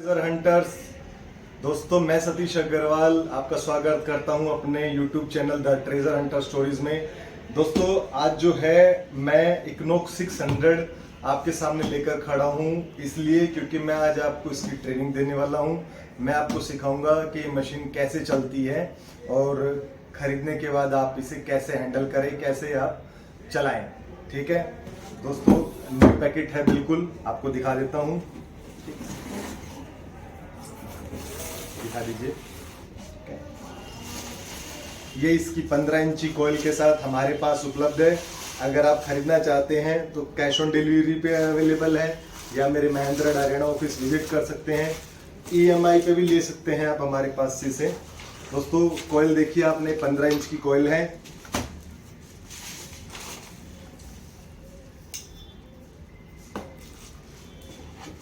Treasure hunters दोस्तों, मैं सतीश अग्रवाल आपका स्वागत करता हूं अपने YouTube channel the treasure Hunter stories में। दोस्तों, आज जो है मैं इक्नोक्स 600 आपके सामने लेकर खड़ा हूं, इसलिए क्योंकि मैं आज आपको इसकी ट्रेनिंग देने वाला हूं। मैं आपको सिखाऊंगा कि मशीन कैसे चलती है और खरीदने के बाद आप इसे कैसे हैंडल करें, कैसे आप चलाएं। ठीक है दोस्तों, न्यू पैकेट है, बिल्कुल आपको दिखा देता हूं। दिखा दीजिए। ये इसकी 15 इंची कॉइल के साथ हमारे पास उपलब्ध है। अगर आप खरीदना चाहते हैं तो कैश ऑन डिलीवरी पे अवेलेबल है, या मेरे महिंद्रा डायरेक्ट ऑफिस विजिट कर सकते हैं। EMI पे भी ले सकते हैं आप हमारे पास से इसे। दोस्तों, कॉइल देखिए आपने, 15 इंच की कॉइल है।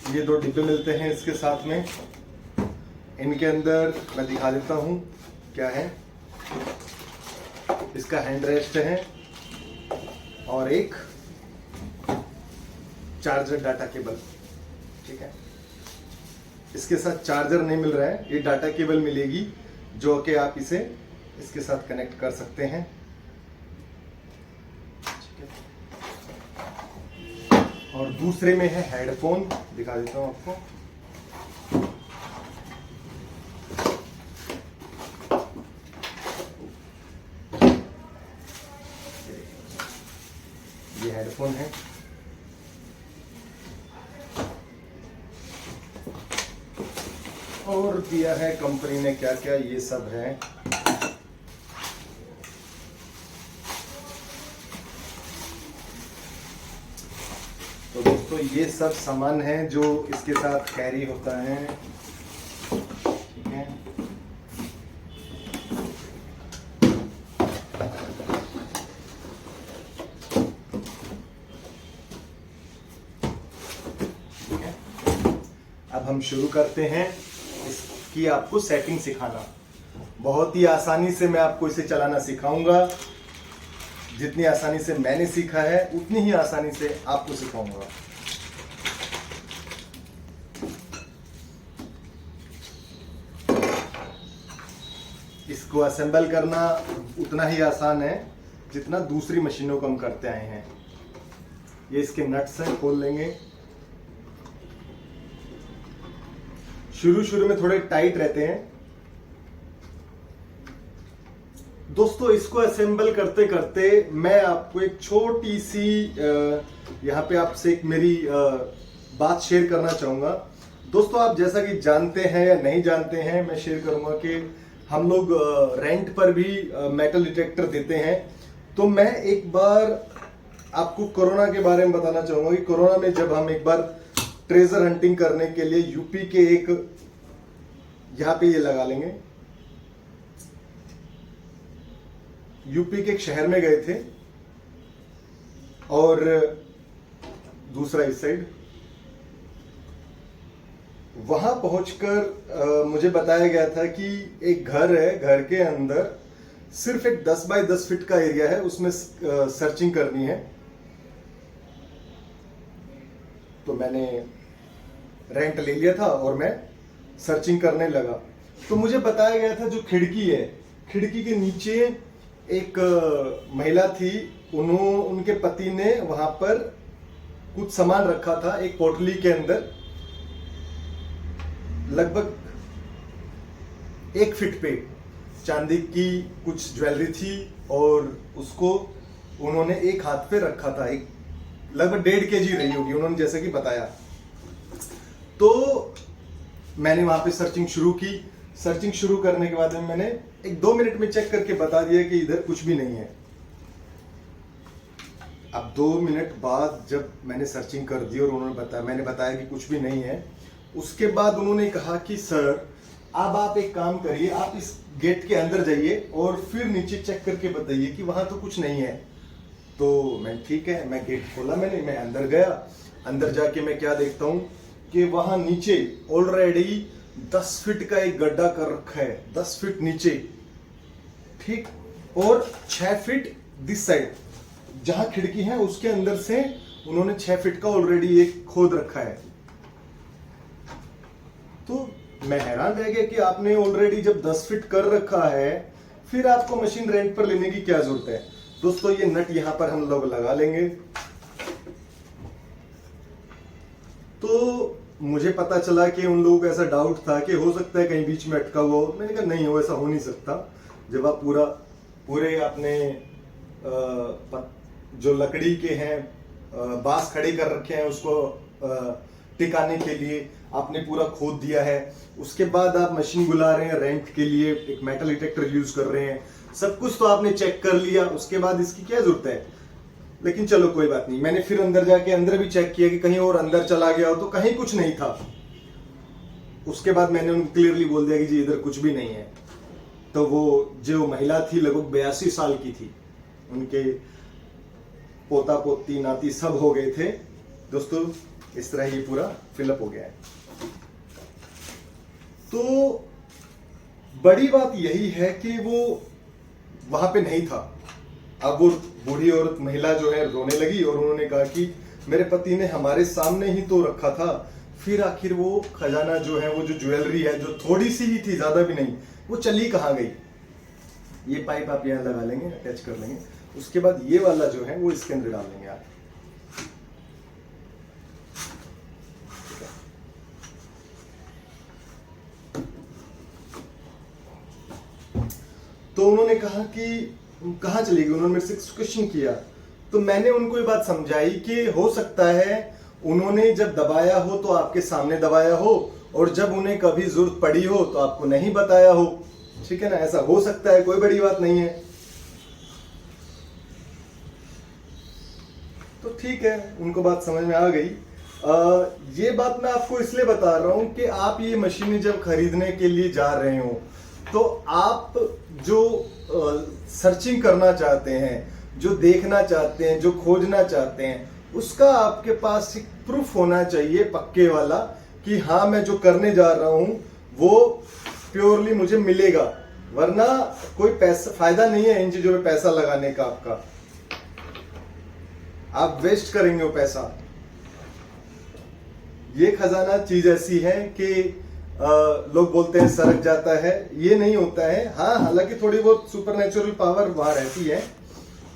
ये 2 डिब्बे मिलते हैं इसके साथ में। इनके अंदर मैं दिखा देता हूं क्या है। इसका हैंड रेस्ट है और एक चार्जर डाटा केबल। ठीक है, इसके साथ चार्जर नहीं मिल रहा है, ये डाटा केबल मिलेगी जो कि आप इसे इसके साथ कनेक्ट कर सकते हैं। और दूसरे में है हेडफोन, दिखा देता हूं आपको। ये हेडफोन है। और दिया है कंपनी ने क्या क्या, ये सब है। तो दोस्तों, ये सब सामान है जो इसके साथ कैरी होता है। ठीक है, अब हम शुरू करते हैं इसकी आपको सेटिंग सिखाना। बहुत ही आसानी से मैं आपको इसे चलाना सिखाऊंगा। जितनी आसानी से मैंने सीखा है उतनी ही आसानी से आपको सिखाऊंगा। इसको असेंबल करना उतना ही आसान है जितना दूसरी मशीनों को हम करते आए हैं। ये इसके नट्स हैं, खोल लेंगे। शुरू में थोड़े टाइट रहते हैं। दोस्तों, इसको असेंबल करते करते मैं आपको एक छोटी सी यहाँ पे आपसे एक मेरी बात शेयर करना चाहूंगा। दोस्तों, आप जैसा कि जानते हैं या नहीं जानते हैं, मैं शेयर करूंगा कि हम लोग रेंट पर भी मेटल डिटेक्टर देते हैं। तो मैं एक बार आपको कोरोना के बारे में बताना चाहूंगा कि कोरोना में जब हम एक बार ट्रेजर हंटिंग करने के लिए यूपी के एक, यहां पे ये लगा लेंगे, यूपी के एक शहर में गए थे और दूसरा इस साइड। वहां पहुंचकर मुझे बताया गया था कि एक घर है, घर के अंदर सिर्फ एक 10 बाय 10 फीट का एरिया है, उसमें सर्चिंग करनी है। तो मैंने रेंट ले लिया था और मैं सर्चिंग करने लगा। तो मुझे बताया गया था जो खिड़की है, खिड़की के नीचे एक महिला थी। उनके पति ने वहां पर कुछ सामान रखा था एक पोटली के अंदर, लगभग 1 फीट पे चांदी की कुछ ज्वेलरी थी और उसको उन्होंने एक हाथ पे रखा था। एक लगभग 1.5 kg रही होगी उन्होंने जैसे कि बताया। तो मैंने वहां पे सर्चिंग शुरू की। सर्चिंग शुरू करने के बाद मैंने एक 2 मिनट में चेक करके बता दिया कि इधर कुछ भी नहीं है। अब 2 मिनट बाद जब मैंने सर्चिंग कर दी और मैंने बताया कि कुछ भी नहीं है, उसके बाद उन्होंने कहा कि सर, अब आप एक काम करिए, आप इस गेट के अंदर जाइए और फिर नीचे चेक करके बताइए कि वहां तो कुछ नहीं है। तो मैं ठीक है, मैं गेट खोला, मैं अंदर गया। अंदर जाके मैं क्या देखता हूं कि वहां नीचे ऑलरेडी 10 फीट का एक गड्ढा कर रखा है, 10 फीट नीचे, ठीक, और 6 फीट दिस साइड जहां खिड़की है उसके अंदर से उन्होंने 6 फीट का ऑलरेडी एक खोद रखा है। तो मैं हैरान रह गया कि आपने ऑलरेडी जब 10 फीट कर रखा है फिर आपको मशीन रेंट पर लेने की क्या जरूरत है। दोस्तों ये नट यहां पर हम लोग लगा लेंगे। तो मुझे पता चला कि उन लोगों को ऐसा डाउट था कि हो सकता है कहीं बीच में अटका हुआ हो। मैंने कहा नहीं हो, ऐसा हो नहीं सकता। जब आप पूरे अपने जो लकड़ी के हैं बांस खड़े कर रखे हैं उसको टिकाने के लिए आपने पूरा खोद दिया है, उसके बाद आप मशीन बुला रहे हैं रेंट के लिए, एक मेटल डिटेक्टर यूज कर रहे हैं, सब कुछ तो आपने चेक कर लिया, उसके बाद इसकी क्या जरूरत है। लेकिन चलो कोई बात नहीं। मैंने फिर अंदर जाके अंदर भी चेक किया कि कहीं और अंदर चला गया हो, तो कहीं कुछ नहीं था। उसके बाद मैंने उनको क्लियरली बोल दिया कि जी इधर कुछ भी नहीं है। तो वो जो महिला थी लगभग 82 साल की थी, उनके पोता पोती नाती सब हो गए थे। दोस्तों इस तरह ये पूरा फिलअप हो गया है। तो बड़ी बात यही है कि वो वहां पे नहीं था। अब वो बूढ़ी औरत महिला जो है रोने लगी और उन्होंने कहा कि मेरे पति ने हमारे सामने ही तो रखा था, फिर आखिर वो खजाना जो है, वो जो ज्वेलरी है जो थोड़ी सी ही थी, ज्यादा भी नहीं, वो चली कहाँ गई। ये पाइप आप यहाँ लगा लेंगे, अटैच कर लेंगे। उसके बाद ये वाला जो है वो इसके अंदर डाल देंगे आप। तो उन्होंने कहा कि कहाँ चली गई, उन्होंने मेरे से क्वेश्चन किया। तो मैंने उनको ये बात समझाई कि हो सकता है उन्होंने जब दबाया हो तो आपके सामने दबाया हो, और जब उन्हें कभी जरूरत पड़ी हो तो आपको नहीं बताया हो। ठीक है ना, ऐसा हो सकता है, कोई बड़ी बात नहीं है। तो ठीक है, उनको बात समझ में आ गई। ये बात मैं आपको इसलिए बता रहा हूं कि आप ये मशीनें जब खरीदने के लिए जा रहे हो तो आप जो सर्चिंग करना चाहते हैं, जो देखना चाहते हैं, जो खोजना चाहते हैं, उसका आपके पास एक प्रूफ होना चाहिए पक्के वाला कि हाँ मैं जो करने जा रहा हूं वो प्योरली मुझे मिलेगा। वरना कोई पैसा फायदा नहीं है इन चीजों पे पैसा लगाने का। आपका आप वेस्ट करेंगे वो पैसा। ये खजाना चीज ऐसी है कि लोग बोलते हैं सरक जाता है, ये नहीं होता है। हाँ हालांकि थोड़ी बहुत सुपरनेचुरल पावर वहां रहती है,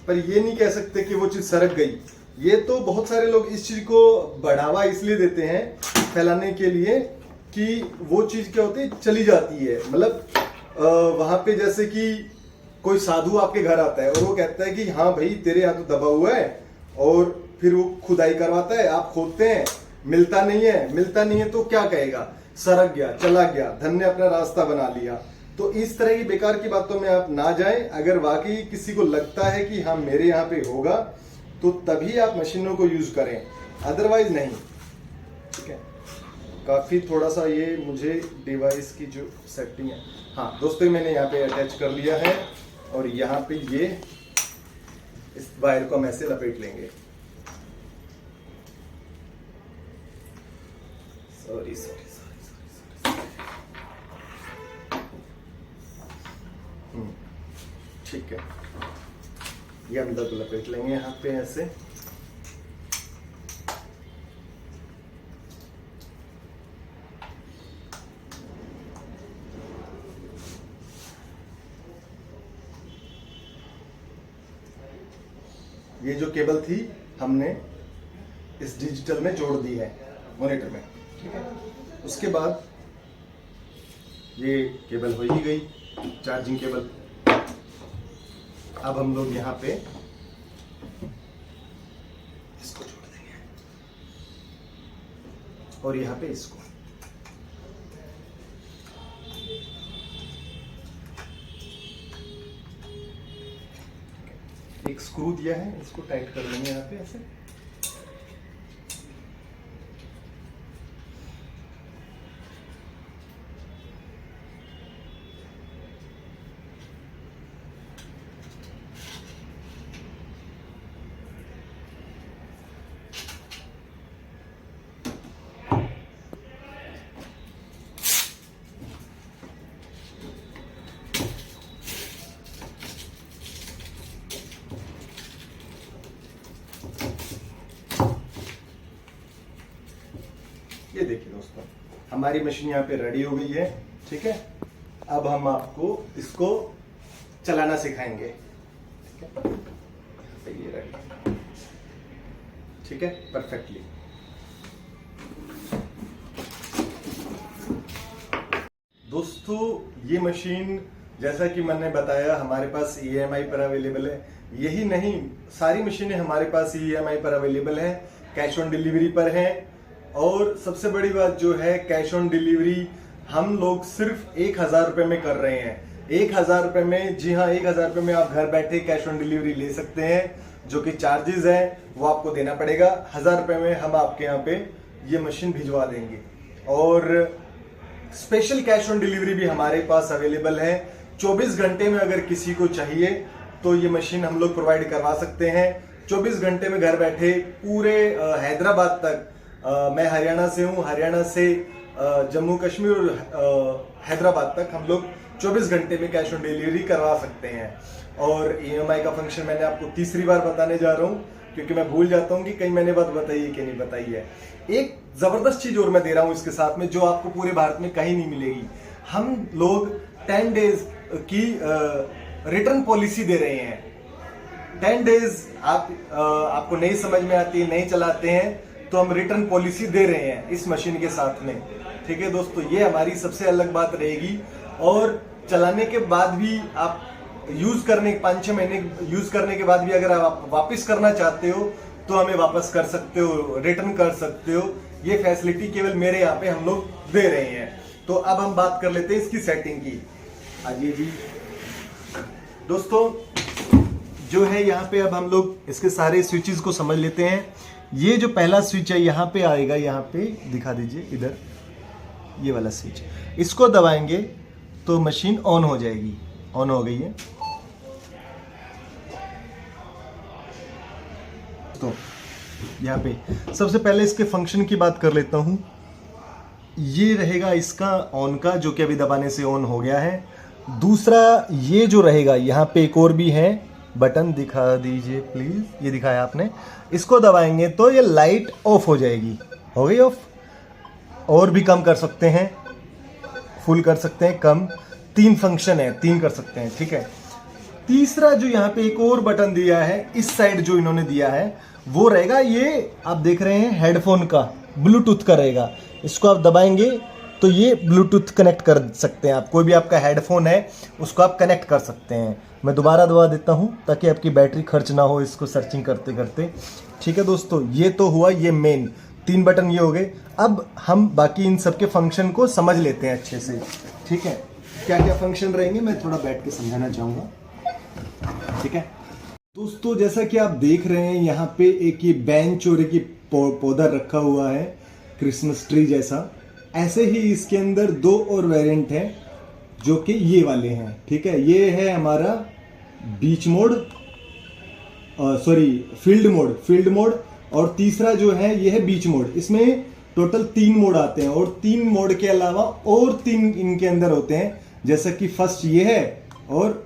पर ये नहीं कह सकते कि वो चीज सरक गई। ये तो बहुत सारे लोग इस चीज को बढ़ावा इसलिए देते हैं फैलाने के लिए कि वो चीज क्या होती है, चली जाती है। मतलब वहां पे जैसे कि कोई साधु आपके घर आता है और वो कहता है कि हाँ भाई तेरे यहाँ तो दबा हुआ है, और फिर वो खुदाई करवाता है, आप खोदते हैं, मिलता नहीं है तो क्या कहेगा, सरक गया, चला गया, धन ने अपना रास्ता बना लिया। तो इस तरह की बेकार की बातों में आप ना जाएं। अगर वाकई किसी को लगता है कि हाँ मेरे यहाँ पे होगा तो तभी आप मशीनों को यूज करें, अदरवाइज नहीं। ठीक है, काफी थोड़ा सा ये मुझे डिवाइस की जो सेटिंग है, हाँ दोस्तों मैंने यहाँ पे अटैच कर लिया है, और यहाँ पे ये इस वायर को हम ऐसे लपेट लेंगे। सॉरी ठीक है, ये अंदर को लपेट लेंगे यहाँ पे ऐसे। ये जो केबल थी हमने इस डिजिटल में जोड़ दी है मॉनिटर में। ठीक है, उसके बाद ये केबल हो ही गई, चार्जिंग केबल। अब हम लोग यहाँ पे इसको जोड़ देंगे और यहाँ पे इसको। एक स्क्रू दिया है, इसको टाइट कर लेंगे यहाँ पे ऐसे। हमारी मशीन यहाँ पे रेडी हो गई है। ठीक है, अब हम आपको इसको चलाना सिखाएंगे। ठीक है, तो ये रेडी। ठीक है, परफेक्टली। दोस्तों ये मशीन जैसा कि मैंने बताया हमारे पास EMI पर अवेलेबल है। यही नहीं, सारी मशीनें हमारे पास EMI पर अवेलेबल है, कैश ऑन डिलीवरी पर है। और सबसे बड़ी बात जो है, कैश ऑन डिलीवरी हम लोग सिर्फ 1000 रुपये में कर रहे हैं। 1000 रुपये में, जी हाँ 1000 रुपये में आप घर बैठे कैश ऑन डिलीवरी ले सकते हैं। जो कि चार्जेस है वो आपको देना पड़ेगा। 1000 रुपये में हम आपके यहाँ पे ये मशीन भिजवा देंगे। और स्पेशल कैश ऑन डिलीवरी भी हमारे पास अवेलेबल है। 24 घंटे में अगर किसी को चाहिए तो ये मशीन हम लोग प्रोवाइड करवा सकते हैं। 24 घंटे में घर बैठे पूरे हैदराबाद तक, मैं हरियाणा से हूँ, हरियाणा से जम्मू कश्मीर और हैदराबाद तक हम लोग 24 घंटे में कैश ऑन डिलीवरी करवा सकते हैं। और EMI का फंक्शन मैंने आपको तीसरी बार बताने जा रहा हूँ, क्योंकि मैं भूल जाता हूँ कि कहीं मैंने बात बताई है कि नहीं बताई है। एक जबरदस्त चीज और मैं दे रहा हूँ इसके साथ में, जो आपको पूरे भारत में कहीं नहीं मिलेगी। हम लोग 10 डेज की रिटर्न पॉलिसी दे रहे हैं। 10 डेज आपको नहीं समझ में आती, नहीं चलाते हैं, तो हम रिटर्न पॉलिसी दे रहे हैं इस मशीन के साथ में। ठीक है दोस्तों, ये हमारी सबसे अलग बात रहेगी। और चलाने के बाद भी आप यूज करने 5-6 महीने यूज करने के बाद भी अगर आप वापस करना चाहते हो तो हमें वापस कर सकते हो, रिटर्न कर सकते हो। ये फैसिलिटी केवल मेरे यहाँ पे हम लोग दे रहे हैं। तो अब हम बात कर लेते हैं इसकी सेटिंग की। आइए जी दोस्तों, जो है यहाँ पे अब हम लोग इसके सारे स्विचेस को समझ लेते हैं। ये जो पहला स्विच है यहाँ पे आएगा, यहाँ पे दिखा दीजिए इधर, ये वाला स्विच, इसको दबाएंगे तो मशीन ऑन हो जाएगी। ऑन हो गई है। तो यहाँ पे सबसे पहले इसके फंक्शन की बात कर लेता हूँ। ये रहेगा इसका ऑन का, जो कि अभी दबाने से ऑन हो गया है। दूसरा ये जो रहेगा, यहाँ पे एक और भी है बटन, दिखा दीजिए प्लीज, ये दिखाया आपने, इसको दबाएंगे तो ये लाइट ऑफ हो जाएगी। हो गई ऑफ। और भी कम कर सकते हैं, फुल कर सकते हैं, कम, 3 फंक्शन है, 3 कर सकते हैं। ठीक है। तीसरा जो यहाँ पे एक और बटन दिया है, इस साइड जो इन्होंने दिया है वो रहेगा, ये आप देख रहे हैं हेडफोन का, ब्लूटूथ का रहेगा। इसको आप दबाएंगे तो ये ब्लूटूथ कनेक्ट कर सकते हैं आप। कोई भी आपका हेडफोन है उसको आप कनेक्ट कर सकते हैं। मैं दोबारा दबा देता हूँ ताकि आपकी बैटरी खर्च ना हो इसको सर्चिंग करते करते। ठीक है दोस्तों, ये तो हुआ ये मेन 3 बटन ये हो गए। अब हम बाकी इन सब के फंक्शन को समझ लेते हैं अच्छे से। ठीक है, क्या क्या फंक्शन रहेंगे मैं थोड़ा बैठ के समझाना चाहूँगा। ठीक है दोस्तों, जैसा कि आप देख रहे हैं यहाँ पे एक ये बेंच और एक ये पौधा रखा हुआ है, क्रिसमस ट्री जैसा। ऐसे ही इसके अंदर 2 और वेरिएंट हैं जो कि ये वाले हैं। ठीक है, ये है हमारा बीच मोड, सॉरी फील्ड मोड, और तीसरा जो है ये है बीच मोड। इसमें टोटल 3 मोड आते हैं, और 3 मोड के अलावा और 3 इनके अंदर होते हैं। जैसा कि फर्स्ट ये है, और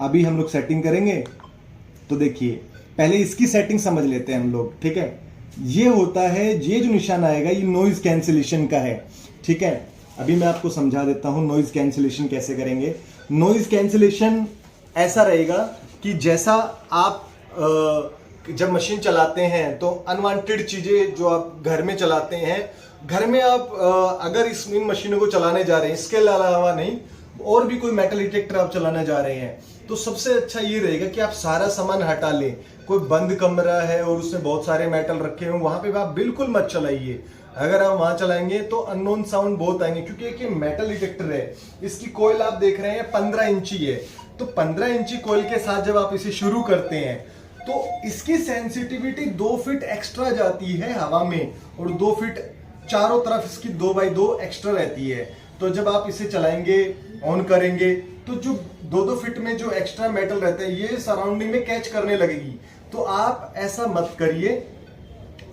अभी हम लोग सेटिंग करेंगे। तो देखिए पहले इसकी सेटिंग समझ लेते हैं हम लोग। ठीक है, ये होता है, ये जो निशान आएगा ये नॉइज कैंसिलेशन का है। ठीक है, अभी मैं आपको समझा देता हूं नॉइज कैंसिलेशन कैसे करेंगे। नॉइज कैंसिलेशन ऐसा रहेगा कि जैसा आप जब मशीन चलाते हैं तो अनवांटेड चीजें जो आप घर में चलाते हैं, घर में आप अगर इन मशीनों को चलाने जा रहे हैं, इसके अलावा नहीं, और भी कोई मेटल डिटेक्टर आप चलाने जा रहे हैं, तो सबसे अच्छा ये रहेगा कि आप सारा सामान हटा लें। कोई बंद कमरा है और उसमें बहुत सारे मेटल रखे हों, वहां पे आप बिल्कुल मत चलाइए। अगर आप वहां चलाएंगे तो अननोन साउंड बहुत आएंगे, क्योंकि एक ये मेटल डिटेक्टर है, इसकी कॉइल आप देख रहे हैं 15 इंची है। तो 15 इंची कॉइल के साथ जब आप इसे शुरू करते हैं तो इसकी सेंसिटिविटी 2 फीट एक्स्ट्रा जाती है हवा में, और 2 फीट चारों तरफ इसकी 2x2 एक्स्ट्रा रहती है। तो जब आप इसे चलाएंगे, ऑन करेंगे, तो जो 2-2 फीट में जो एक्स्ट्रा मेटल रहता है ये सराउंडिंग में कैच करने लगेगी। तो आप ऐसा मत करिए।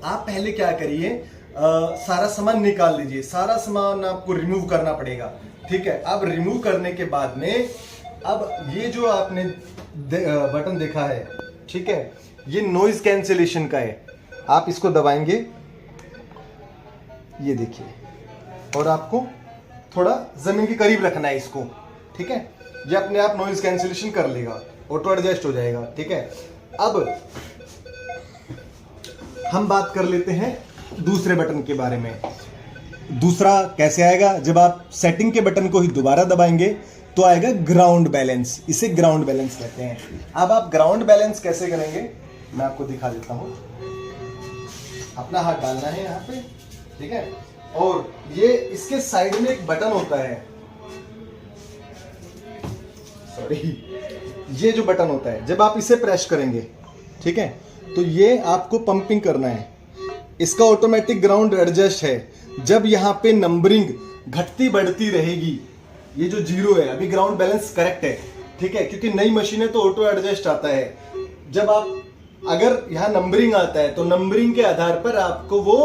आप पहले क्या करिए, सारा सामान निकाल लीजिए। सारा सामान आपको रिमूव करना पड़ेगा। ठीक है, अब रिमूव करने के बाद में अब ये जो आपने बटन देखा है, ठीक है, ये नॉइज कैंसिलेशन का है। आप इसको दबाएंगे, ये देखिए और आपको थोड़ा जमीन के करीब रखना है इसको, ठीक है। ये अपने आप नॉइज कैंसिलेशन कर लेगा, ऑटो एडजस्ट हो जाएगा, ठीक है। अब हम बात कर लेते हैं दूसरे बटन के बारे में। दूसरा कैसे आएगा, जब आप सेटिंग के बटन को ही दोबारा दबाएंगे तो आएगा ग्राउंड बैलेंस, इसे ग्राउंड बैलेंस कहते हैं। अब आप ग्राउंड बैलेंस कैसे करेंगे मैं आपको दिखा देता हूं। अपना हाथ डालना है यहाँ पे, ठीक है, और ये इसके साइड में एक बटन होता है, सॉरी, ये जो बटन होता है जब आप इसे प्रेस करेंगे, ठीक है, तो ये आपको पंपिंग करना है। इसका ऑटोमेटिक ग्राउंड एडजस्ट है। जब यहाँ पे नंबरिंग घटती बढ़ती रहेगी, ये जो 0 है अभी ग्राउंड बैलेंस करेक्ट है, ठीक है, क्योंकि नई मशीन है तो ऑटो एडजस्ट आता है। जब आप अगर यहाँ नंबरिंग आता है तो नंबरिंग के आधार पर आपको वो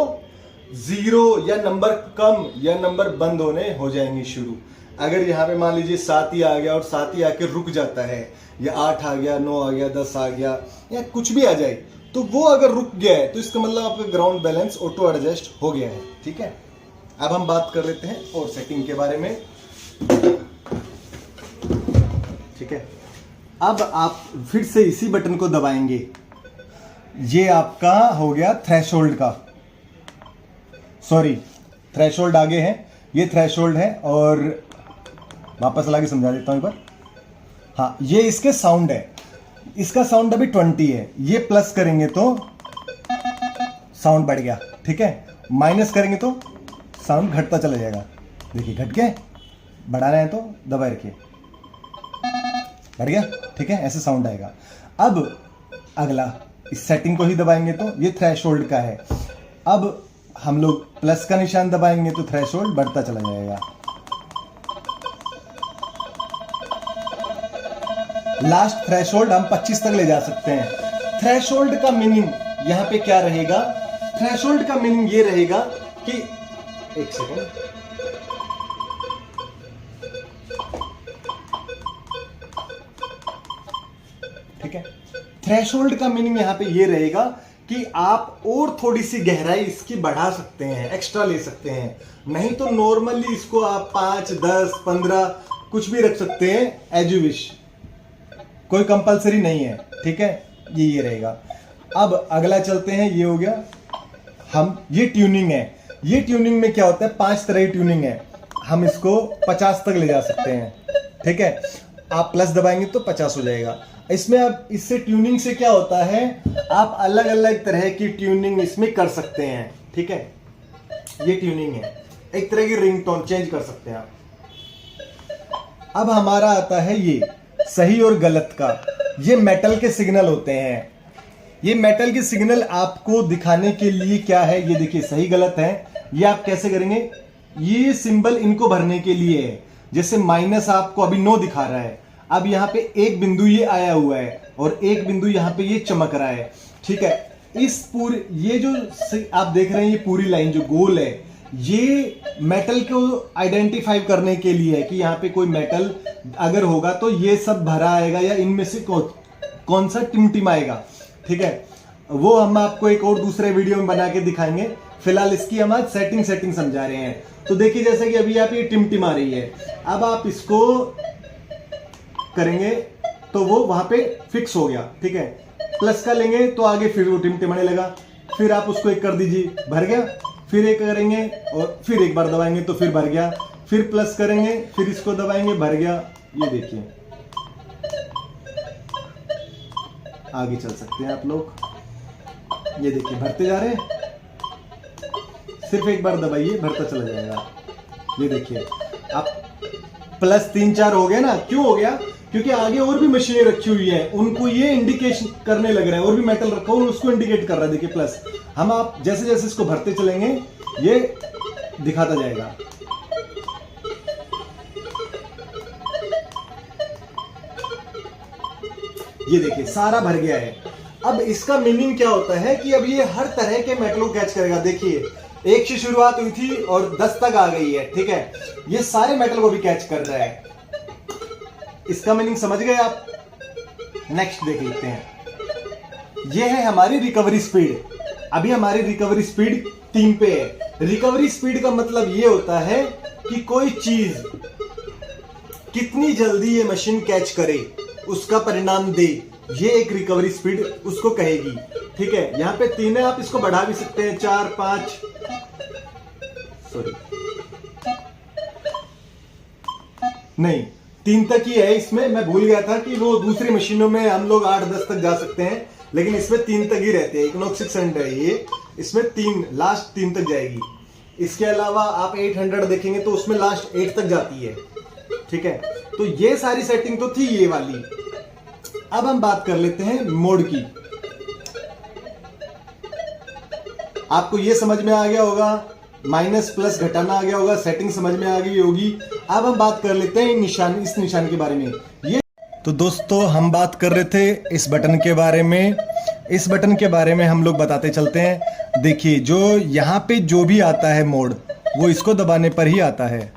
0 या नंबर कम या नंबर बंद होने हो जाएंगे शुरू। अगर यहाँ पे मान लीजिए 7 ही आ गया और 7 ही आके रुक जाता है, या 8 आ गया, 9 आ गया, 10 आ गया, या कुछ भी आ जाए, तो वो अगर रुक गया है तो इसका मतलब आपका ग्राउंड बैलेंस ऑटो एडजस्ट हो गया है, ठीक है। अब हम बात कर लेते हैं और सेटिंग के बारे में, ठीक है। अब आप फिर से इसी बटन को दबाएंगे, ये आपका हो गया थ्रेशोल्ड का, सॉरी थ्रेशोल्ड आगे है, ये थ्रेशोल्ड है, और वापस ला के समझा देता हूं एक बार। हाँ, ये इसके साउंड है, इसका साउंड अभी 20 है, ये प्लस करेंगे तो साउंड बढ़ गया, ठीक है, माइनस करेंगे तो साउंड घटता चला जाएगा। देखिए घट गया, बढ़ाना है तो दबाए रखिए, बढ़ गया, ठीक है, ऐसे साउंड आएगा। अब अगला इस सेटिंग को ही दबाएंगे तो ये थ्रेशोल्ड का है। अब हम लोग प्लस का निशान दबाएंगे तो थ्रेशोल्ड बढ़ता चला जाएगा। लास्ट थ्रेशोल्ड हम 25 तक ले जा सकते हैं। थ्रेशोल्ड का मीनिंग यहां पे क्या रहेगा, थ्रेशोल्ड का मीनिंग ये रहेगा कि, एक सेकेंड, ठीक है, थ्रेशोल्ड का मीनिंग यहां पे ये रहेगा कि आप और थोड़ी सी गहराई इसकी बढ़ा सकते हैं, एक्स्ट्रा ले सकते हैं। नहीं तो नॉर्मली इसको आप 5, 10, 15 कुछ भी रख सकते हैं, एज यू विश, कोई कंपलसरी नहीं है, ठीक है, ये रहेगा। अब अगला चलते हैं, ये हो गया हम, ये ट्यूनिंग है। ये ट्यूनिंग में क्या होता है, 5 तरह की ट्यूनिंग है, हम इसको 50 तक ले जा सकते हैं, ठीक है। आप प्लस दबाएंगे तो 50 हो जाएगा। इसमें अब इससे ट्यूनिंग से क्या होता है, आप अलग अलग तरह की ट्यूनिंग इसमें कर सकते हैं, ठीक है। ये ट्यूनिंग है, एक तरह की रिंगटोन चेंज कर सकते हैं आप। अब हमारा आता है ये सही और गलत का। ये मेटल के सिग्नल होते हैं। ये मेटल के सिग्नल आपको दिखाने के लिए क्या है, ये देखिए सही गलत है। ये आप कैसे करेंगे, ये सिंबल इनको भरने के लिए है। जैसे माइनस आपको अभी 9 दिखा रहा है, अब यहाँ पे एक बिंदु ये आया हुआ है और एक बिंदु यहाँ पे ये चमक रहा है, ठीक है। इस पूरे, ये जो आप देख रहे हैं ये पूरी लाइन जो गोल है, ये मेटल को आइडेंटिफाई करने के लिए है कि यहाँ पे कोई मेटल अगर होगा तो ये सब भरा आएगा या इनमें से कौन सा टिमटिमाएगा, ठीक है। वो हम आपको एक और दूसरे वीडियो में बना के दिखाएंगे। फिलहाल इसकी हम आज सेटिंग समझा रहे हैं। तो देखिए जैसे कि अभी आप ये टिमटिमा रही है, अब आप इसको करेंगे तो वो वहां पे फिक्स हो गया, ठीक है। प्लस का लेंगे तो आगे फिर वो टिमटिमाने लगा, फिर आप उसको एक कर दीजिए, भर गया, फिर एक करेंगे और फिर एक बार दबाएंगे तो फिर भर गया, फिर प्लस करेंगे, फिर इसको दबाएंगे, भर गया। ये देखिए, आगे चल सकते हैं आप लोग, ये देखिए भरते जा रहे हैं, सिर्फ एक बार दबाइए भरता चला जाएगा। ये देखिए आप प्लस 3, 4 हो गया ना, क्यों हो गया, क्योंकि आगे और भी मशीनें रखी हुई है, उनको ये इंडिकेशन करने लग रहा है, और भी मेटल रखा हो उसको इंडिकेट कर रहा है। देखिए प्लस, हम आप जैसे जैसे इसको भरते चलेंगे ये दिखाता जाएगा। ये देखिए सारा भर गया है। अब इसका मीनिंग क्या होता है कि अब ये हर तरह के मेटल को कैच करेगा। देखिए 1 से शुरुआत हुई थी और 10 तक आ गई है, ठीक है, ये सारे मेटल को भी कैच कर रहा है। इसका मीनिंग समझ गए आप। नेक्स्ट देख लेते हैं, ये है हमारी रिकवरी स्पीड। अभी हमारी रिकवरी स्पीड 3 पे है। रिकवरी स्पीड का मतलब ये होता है कि कोई चीज कितनी जल्दी ये मशीन कैच करे, उसका परिणाम दे, ये एक रिकवरी स्पीड उसको कहेगी। ठीक है, यहाँ पे 3 है, आप इसको बढ़ा भी सकते हैं 4 5, सॉरी नहीं 3 तक ही है इसमें। मैं भूल गया था कि वो दूसरी मशीनों में हम लोग 8-10 तक जा सकते हैं, लेकिन इसमें 3 तक ही रहते हैं। इक्विनॉक्स 600 है ये, इसमें 3 लास्ट 3 तक जाएगी। इसके अलावा आप 800 देखेंगे तो उसमें लास्ट 8 तक जाती है। ठीक है, तो ये सारी सेटिंग तो थी ये वाली। अब हम बात कर लेते हैं मोड की। आपको ये समझ में आ गया होगा, माइनस प्लस घटाना आ गया होगा, सेटिंग समझ में आ गई होगी। अब हम बात कर लेते हैं इस निशान के बारे में। ये तो दोस्तों हम बात कर रहे थे इस बटन के बारे में। इस बटन के बारे में हम लोग बताते चलते हैं। देखिए, जो यहाँ पे जो भी आता है मोड, वो इसको दबाने पर ही आता है।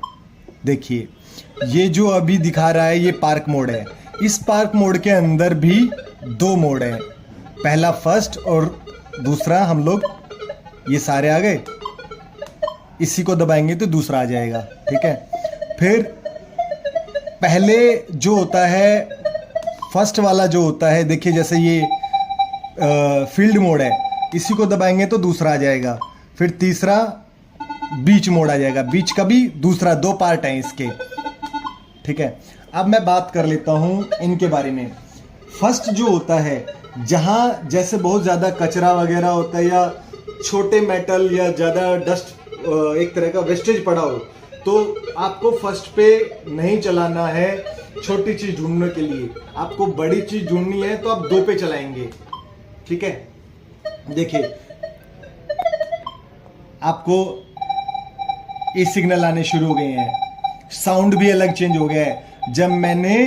देखिए, ये जो अभी दिखा रहा है ये पार्क मोड है। इस पार्क मोड के अंदर भी 2 मोड हैं, पहला फर्स्ट और दूसरा हम लोग ये सारे आ गए, इसी को दबाएंगे तो दूसरा आ जाएगा। ठीक है, फिर पहले जो होता है फर्स्ट वाला जो होता है, देखिए जैसे ये फील्ड मोड है, इसी को दबाएंगे तो दूसरा आ जाएगा। फिर तीसरा बीच मोड आ जाएगा, बीच का भी दूसरा, 2 पार्ट हैं इसके। ठीक है, अब मैं बात कर लेता हूं इनके बारे में। फर्स्ट जो होता है, जहां जैसे बहुत ज़्यादा कचरा वगैरह होता है या छोटे मेटल या ज़्यादा डस्ट, एक तरह का वेस्टेज पड़ा हो, तो आपको फर्स्ट पे नहीं चलाना है छोटी चीज़ ढूंढने के लिए। आपको बड़ी चीज़ ढूंढनी है तो आप 2 पे चलाएंगे। ठीक है, देखिए आपको ये सिग्नल आने शुरू हो गए हैं, साउंड भी अलग चेंज हो गया है जब मैंने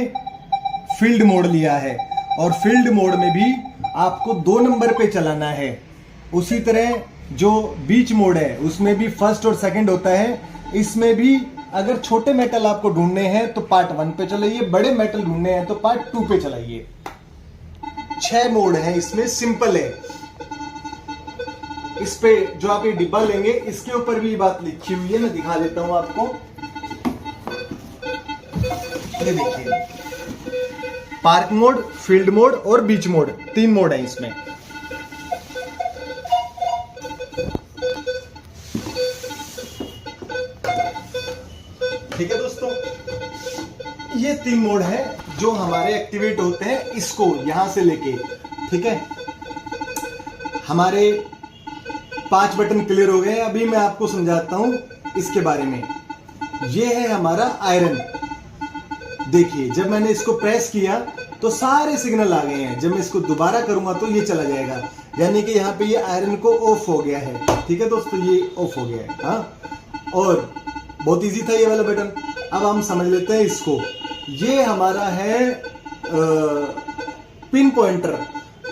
फील्ड मोड लिया है। और फील्ड मोड में भी आपको 2 नंबर पे चलाना है। उसी तरह जो बीच मोड है उसमें भी फर्स्ट और सेकंड होता है। इसमें भी अगर छोटे मेटल आपको ढूंढने हैं तो पार्ट 1 पे चलाइए, बड़े मेटल ढूंढने हैं तो पार्ट 2 पे चलाइए। 6 मोड है इसमें, सिंपल है। इस पे जो आप ये डिब्बा लेंगे इसके ऊपर भी बात लिखी हुई है, मैं दिखा देता हूं आपको। ये देखिए, पार्क मोड, फील्ड मोड और बीच मोड, 3 मोड है इसमें। ठीक है दोस्तों, ये 3 मोड है जो हमारे एक्टिवेट होते हैं इसको यहां से लेके। ठीक है, हमारे 5 बटन क्लियर हो गए। अभी मैं आपको समझाता हूं इसके बारे में। ये है हमारा आयरन। देखिए, जब मैंने इसको प्रेस किया तो सारे सिग्नल आ गए हैं। जब मैं इसको दोबारा करूंगा तो ये चला जाएगा, यानी कि यहाँ पे ये आयरन को ऑफ हो गया है। ठीक है दोस्तों, ये ऑफ हो गया है। हाँ, और बहुत इजी था ये वाला बटन। अब हम समझ लेते हैं इसको। ये हमारा है पिन पॉइंटर।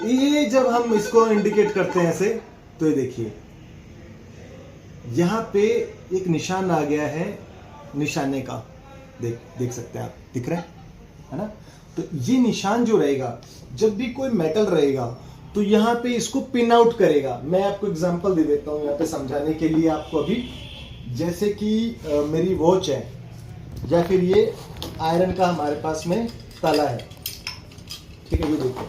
ये जब हम इसको इंडिकेट करते हैं ऐसे, तो ये देखिए यहाँ पे एक निशान आ गया है, निशाने का। देख सकते हैं आप, दिख रहा है ना। तो ये निशान जो रहेगा, जब भी कोई मेटल रहेगा तो यहाँ पे इसको पिन आउट करेगा। मैं आपको एग्जांपल दे देता हूँ यहाँ पे समझाने के लिए आपको। अभी जैसे कि मेरी वॉच है या फिर ये आयरन का हमारे पास में ताला है। ठीक है, ये देखो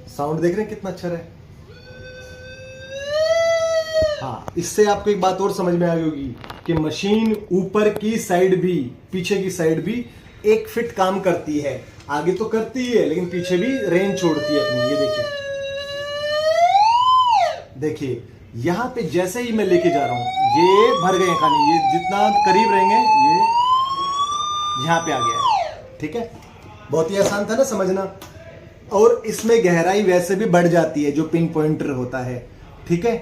साउंड देख रहे हैं कितना अच्छा है। हाँ, इससे आपको एक बात और समझ में आ गई होगी कि मशीन ऊपर की साइड भी, पीछे की साइड भी 1 फीट काम करती है। आगे तो करती ही है लेकिन पीछे भी रेंज छोड़ती है अपनी। ये देखिए यहां पे जैसे ही मैं लेके जा रहा हूं ये भर गए खाली, ये जितना करीब रहेंगे ये यहां पे आ गया है। ठीक है, बहुत ही आसान था ना समझना। और इसमें गहराई वैसे भी बढ़ जाती है जो पिन पॉइंटर होता है। ठीक है,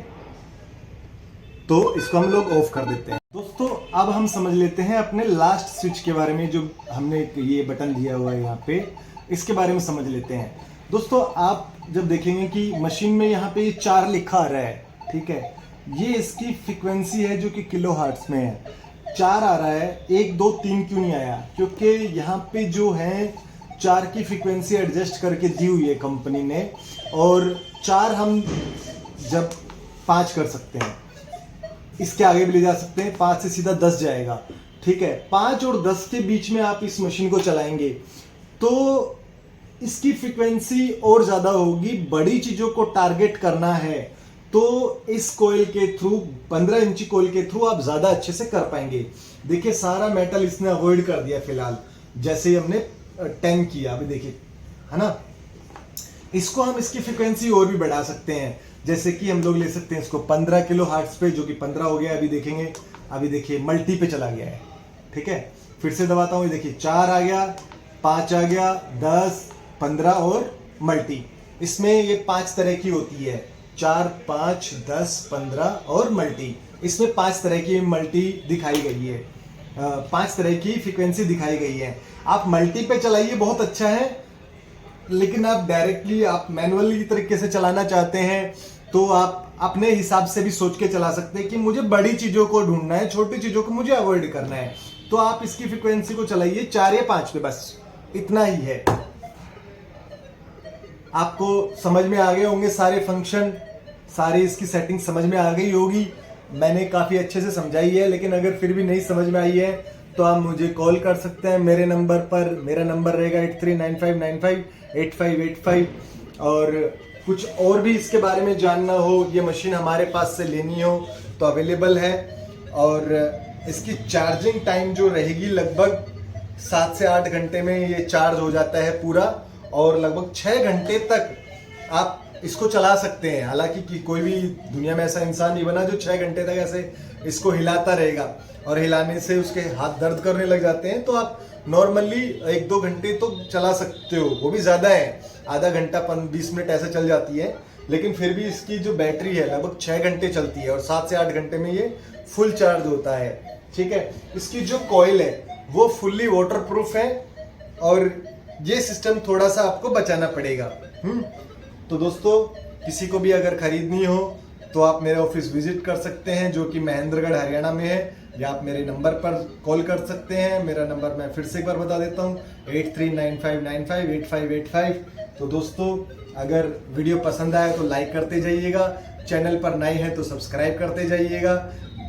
तो इसको हम लोग ऑफ कर देते हैं। दोस्तों अब हम समझ लेते हैं अपने लास्ट स्विच के बारे में, जो हमने ये बटन दिया हुआ है यहाँ पे, इसके बारे में समझ लेते हैं। दोस्तों आप जब देखेंगे कि मशीन में यहाँ पे 4 लिखा आ रहा है, ठीक है, ये इसकी फ्रीक्वेंसी है जो कि किलो हर्ट्ज में है। 4 आ रहा है, 1 2 3 क्यों नहीं आया? क्योंकि यहाँ पे जो है 4 की फ्रीक्वेंसी एडजस्ट करके दी हुई है कंपनी ने। और 4 हम जब 5 कर सकते हैं, इसके आगे भी ले जा सकते हैं, 5 से सीधा 10 जाएगा, ठीक है। 5 और 10 के बीच में आप इस मशीन को चलाएंगे तो इसकी फ्रीक्वेंसी और ज़्यादा होगी। बड़ी चीज़ों को टारगेट करना है तो इस कोयल के थ्रू, 15 इंची कोयल के थ्रू आप ज़्यादा अच्छे से कर पाएंगे। देखिए सारा मेटल इसने अवॉइड कर दिया फिलहाल, जैसे ही हमने 10 किया, अभी देखिए, है ना। इसको हम इसकी फ्रीक्वेंसी और भी बढ़ा सकते हैं, जैसे कि हम लोग ले सकते हैं इसको 15 किलो हर्ट्ज पे, जो कि 15 हो गया। अभी देखेंगे, अभी देखिए मल्टी पे चला गया है, ठीक है। फिर से दबाता हूँ, देखिए 4 आ गया, 5 आ गया, 10, 15 और मल्टी। इसमें ये 5 तरह की होती है, 4, 5, 10, 15 और मल्टी। इसमें 5 तरह की मल्टी दिखाई गई है, 5 तरह की फ्रीक्वेंसी दिखाई गई है। आप मल्टी पे चलाइए, बहुत अच्छा है। लेकिन आप डायरेक्टली, आप मैनुअली तरीके से चलाना चाहते हैं तो आप अपने हिसाब से भी सोच के चला सकते हैं कि मुझे बड़ी चीज़ों को ढूंढना है, छोटी चीज़ों को मुझे अवॉइड करना है, तो आप इसकी फ्रीक्वेंसी को चलाइए 4 या 5 पे, बस इतना ही है। आपको समझ में आ गए होंगे सारे फंक्शन, सारी इसकी सेटिंग समझ में आ गई होगी। मैंने काफ़ी अच्छे से समझाई है, लेकिन अगर फिर भी नहीं समझ में आई है तो आप मुझे कॉल कर सकते हैं मेरे नंबर पर। मेरा नंबर रहेगा 8395958585। और कुछ और भी इसके बारे में जानना हो, ये मशीन हमारे पास से लेनी हो तो अवेलेबल है। और इसकी चार्जिंग टाइम जो रहेगी, लगभग 7 से 8 घंटे में ये चार्ज हो जाता है पूरा, और लगभग 6 घंटे तक आप इसको चला सकते हैं। हालांकि कि कोई भी दुनिया में ऐसा इंसान नहीं बना जो 6 घंटे तक ऐसे इसको हिलाता रहेगा, और हिलाने से उसके हाथ दर्द करने लग जाते हैं। तो आप नॉर्मली 1-2 घंटे तो चला सकते हो, वो भी ज़्यादा है, आधा घंटा 20 मिनट ऐसे चल जाती है। लेकिन फिर भी इसकी जो बैटरी है लगभग 6 घंटे चलती है, और 7 से 8 घंटे में ये फुल चार्ज होता है, ठीक है। इसकी जो कॉइल है वो फुल्ली वाटर प्रूफ है, और ये सिस्टम थोड़ा सा आपको बचाना पड़ेगा। तो दोस्तों, किसी को भी अगर खरीदनी हो तो आप मेरे ऑफिस विजिट कर सकते हैं, जो कि महेंद्रगढ़ हरियाणा में है, या आप मेरे नंबर पर कॉल कर सकते हैं। मेरा नंबर मैं फिर से एक बार बता देता हूँ, 8395958585। तो दोस्तों, अगर वीडियो पसंद आया तो लाइक करते जाइएगा, चैनल पर नए हैं तो सब्सक्राइब करते जाइएगा,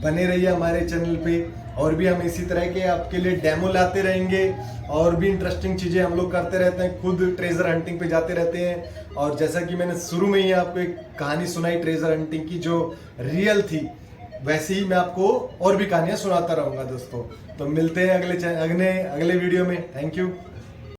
बने रहिए हमारे चैनल पे। और भी हम इसी तरह के आपके लिए डेमो लाते रहेंगे, और भी इंटरेस्टिंग चीज़ें हम लोग करते रहते हैं, खुद ट्रेजर हंटिंग पे जाते रहते हैं। और जैसा कि मैंने शुरू में ही आपको एक कहानी सुनाई ट्रेजर हंटिंग की जो रियल थी, वैसे ही मैं आपको और भी कहानियाँ सुनाता रहूँगा दोस्तों। तो मिलते हैं अगले वीडियो में। Thank you.